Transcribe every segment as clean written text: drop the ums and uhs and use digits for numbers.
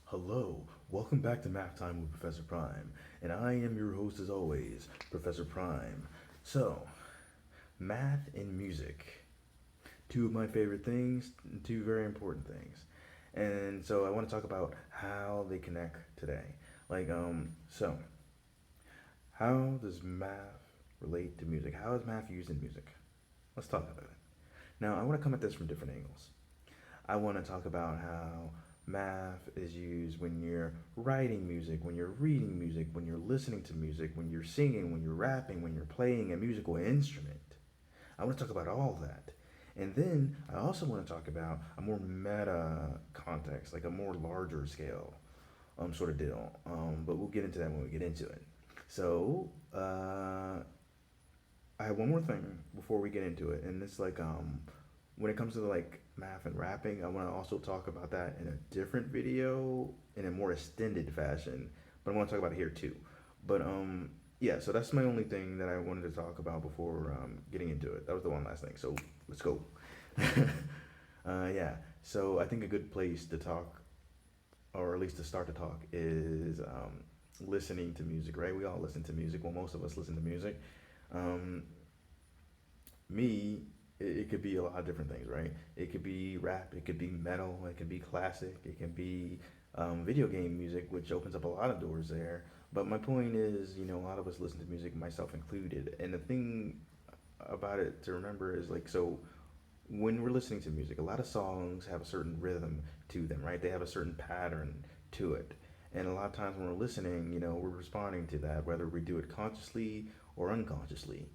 Hello, welcome back to Math Time with Professor Prime, and I am your host as always, Professor Prime. So, math and music, two of my favorite things, two very important things. And so I want to talk about how they connect today. So, how does math relate to music? How is math used in music? Let's talk about it. Now, I want to come at this from different angles. I want to talk about how math is used when you're writing music, when you're reading music, when you're listening to music, when you're singing, when you're rapping, when you're playing a musical instrument. I want to talk about all that. And then I also want to talk about a more meta context, like a more larger scale sort of deal. But we'll get into that when we get into it. So, I have one more thing before we get into it, and it's when it comes to like math and rapping, I want to also talk about that in a different video in a more extended fashion. But I want to talk about it here too. But yeah, so that's my only thing that I wanted to talk about before getting into it. That was the one last thing. So let's go. Yeah. So I think a good place to talk, or at least to start to talk, is listening to music. Right? We all listen to music. Well, most of us listen to music. Um, me, it could be a lot of different things, right? It could be rap, it could be metal, it could be classic, it can be video game music, which opens up a lot of doors there. But my point is, a lot of us listen to music, myself included. And the thing about it to remember is so when we're listening to music, a lot of songs have a certain rhythm to them, right? They have a certain pattern to it. And a lot of times when we're listening, we're responding to that, whether we do it consciously or unconsciously.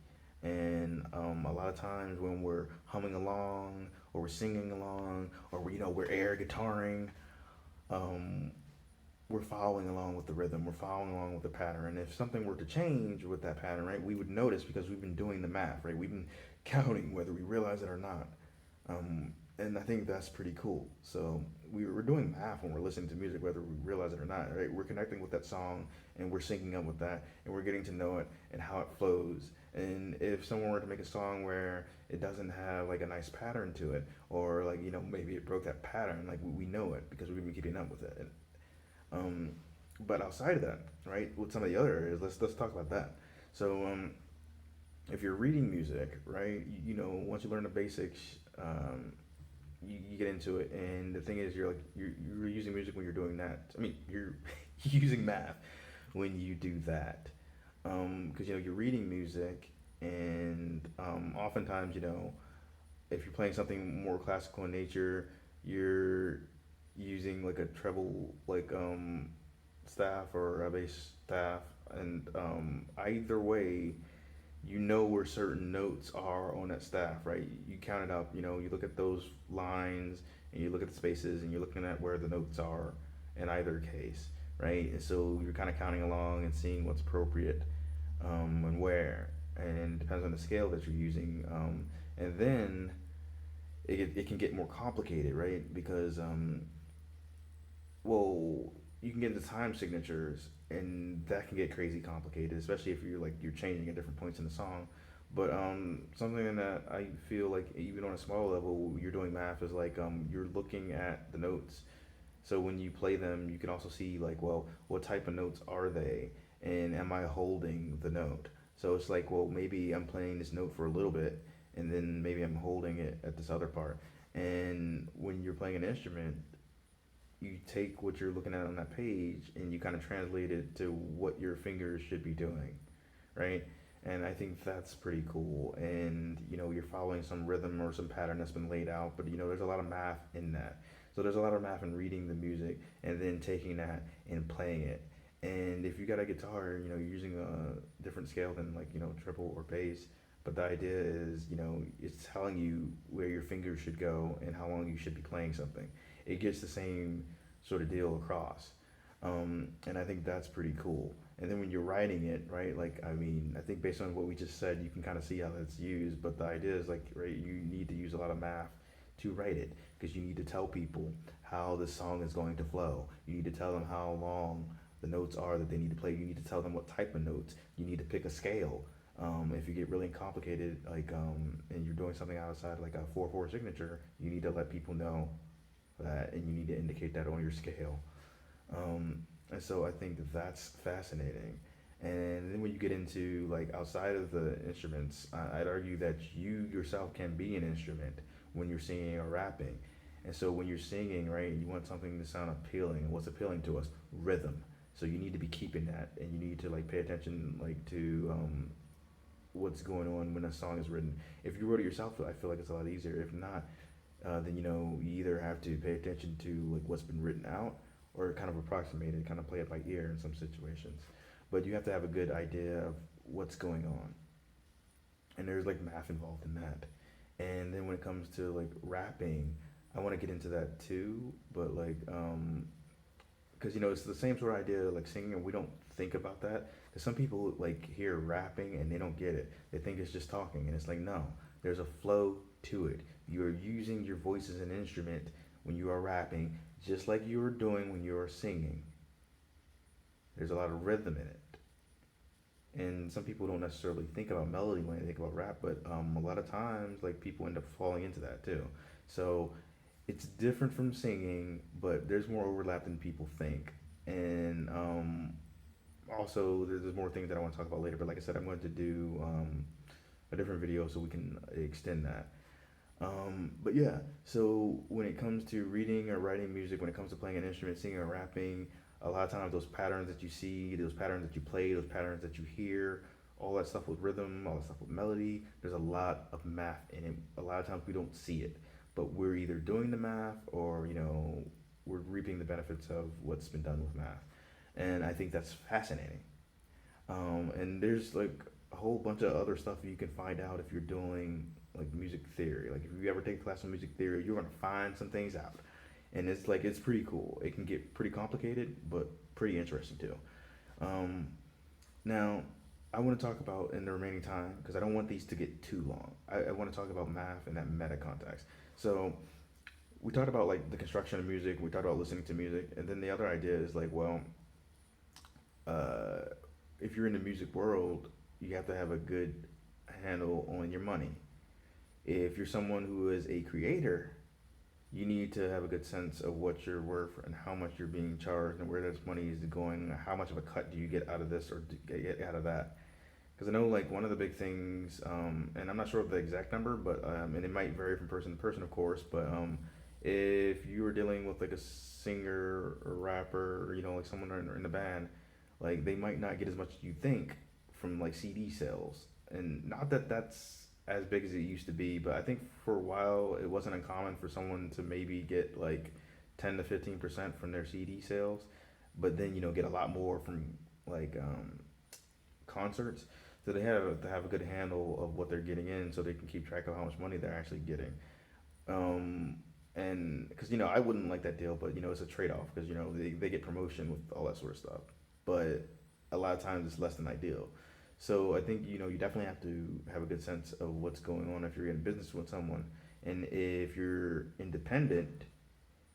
And a lot of times when we're humming along or we're singing along or we're air guitaring, um, we're following along with the rhythm, we're following along with the pattern. And if something were to change with that pattern, right, we would notice because we've been doing the math, right? We've been counting whether we realize it or not. And I think that's pretty cool. So we're doing math when we're listening to music, whether we realize it or not, right? We're connecting with that song and we're syncing up with that and we're getting to know it and how it flows. And if someone were to make a song where it doesn't have like a nice pattern to it, or maybe it broke that pattern, like we know it because we've been keeping up with it. Um, but outside of that, right, with some of the other areas, let's talk about that. So if you're reading music, right, once you learn the basics, you get into it, and the thing is, you're using music when you're doing that. I mean, you're using math when you do that, because you're reading music, and oftentimes if you're playing something more classical in nature, you're using like a treble staff or a bass staff, and either way, where certain notes are on that staff, right? You count it up. You look at those lines and you look at the spaces and you're looking at where the notes are in either case, right? And so you're kind of counting along and seeing what's appropriate and where, and it depends on the scale that you're using. And then it can get more complicated, right? Because well, you can get into time signatures, and that can get crazy complicated, especially if you're changing at different points in the song. But something that I feel like even on a small level, you're doing math is you're looking at the notes. So when you play them, you can also see well, what type of notes are they, and am I holding the note? So it's well, maybe I'm playing this note for a little bit, and then maybe I'm holding it at this other part. And when you're playing an instrument, you take what you're looking at on that page and you kind of translate it to what your fingers should be doing, right? And I think that's pretty cool. And you're following some rhythm or some pattern that's been laid out, but there's a lot of math in that. So there's a lot of math in reading the music and then taking that and playing it. And if you got a guitar, you're using a different scale than triple or bass. But the idea is, it's telling you where your fingers should go and how long you should be playing something. It gets the same sort of deal across. And I think that's pretty cool. And then when you're writing it, right, I mean, I think based on what we just said, you can kind of see how that's used. But the idea is right, you need to use a lot of math to write it because you need to tell people how the song is going to flow. You need to tell them how long the notes are that they need to play. You need to tell them what type of notes. You need to pick a scale. If you get really complicated, and you're doing something outside like a 4/4 signature, you need to let people know that, and you need to indicate that on your scale. And so I think that that's fascinating. And then when you get into like outside of the instruments, I'd argue that you yourself can be an instrument when you're singing or rapping. And so when you're singing, right, you want something to sound appealing. And what's appealing to us? Rhythm. So you need to be keeping that, and you need to like pay attention, like to what's going on when a song is written. If you wrote it yourself, I feel like it's a lot easier. If not, then you either have to pay attention to like what's been written out, or kind of approximate it, kind of play it by ear in some situations. But you have to have a good idea of what's going on, and there's like math involved in that. And then when it comes to like rapping, I want to get into that too, but like because it's the same sort of idea like singing, and we don't think about that. Because some people like hear rapping and they don't get it. They think it's just talking, and it's like no, there's a flow to it. You are using your voice as an instrument when you are rapping, just like you are doing when you are singing. There's a lot of rhythm in it, and some people don't necessarily think about melody when they think about rap, but a lot of times like people end up falling into that too. So it's different from singing, but there's more overlap than people think. And also there's more things that I want to talk about later. But like I said, I'm going to do a different video so we can extend that. But yeah, so when it comes to reading or writing music, when it comes to playing an instrument, singing or rapping, a lot of times those patterns that you see, those patterns that you play, those patterns that you hear, all that stuff with rhythm, all that stuff with melody, there's a lot of math in it. A lot of times we don't see it, but we're either doing the math or, we're reaping the benefits of what's been done with math. And I think that's fascinating. And there's like a whole bunch of other stuff you can find out if you're doing like music theory. Like if you ever take class on music theory, you're gonna find some things out, and it's pretty cool. It can get pretty complicated, but pretty interesting too. Um, Now, I want to talk about in the remaining time because I don't want these to get too long. I want to talk about math in that meta context. So we talked about like the construction of music. We talked about listening to music, and then the other idea is like, well, uh, if you're in the music world, you have to have a good handle on your money. If you're someone who is a creator, you need to have a good sense of what you're worth and how much you're being charged and where this money is going. How much of a cut do you get out of this or get out of that? Because I know like one of the big things, and I'm not sure of the exact number, but and it might vary from person to person, of course. But if you were dealing with like a singer or rapper, or, like someone in the band, like they might not get as much as you think from like CD sales. And not that that's as big as it used to be, but I think for a while it wasn't uncommon for someone to maybe get like 10 to 15% from their CD sales, but then get a lot more from like concerts. So they have to have a good handle of what they're getting in, so they can keep track of how much money they're actually getting. Um, and because I wouldn't like that deal, but it's a trade off because they get promotion with all that sort of stuff, but a lot of times it's less than ideal. So I think you definitely have to have a good sense of what's going on if you're in business with someone, and if you're independent,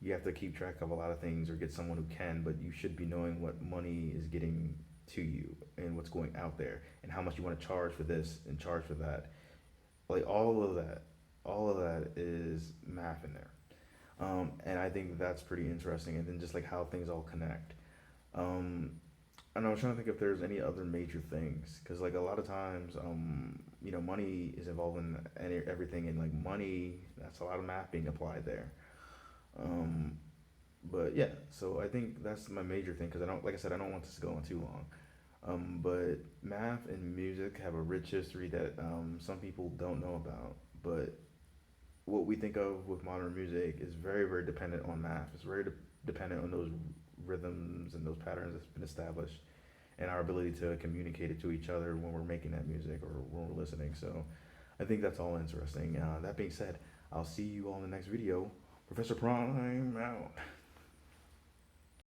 you have to keep track of a lot of things or get someone who can. But you should be knowing what money is getting to you and what's going out there and how much you want to charge for this and charge for that. Like all of that is math in there. And I think that's pretty interesting. And then just like how things all connect. Um, and I was trying to think if there's any other major things, because like a lot of times, money is involved in everything, and like money, that's a lot of math being applied there. Um, but yeah, so I think that's my major thing because I don't, like I said, I don't want this to go on too long. But math and music have a rich history that some people don't know about. But what we think of with modern music is very, very dependent on math. It's very dependent on those rhythms and those patterns that's been established, and our ability to communicate it to each other when we're making that music or when we're listening. So I think that's all interesting. That being said, I'll see you all in the next video. Professor Prime out.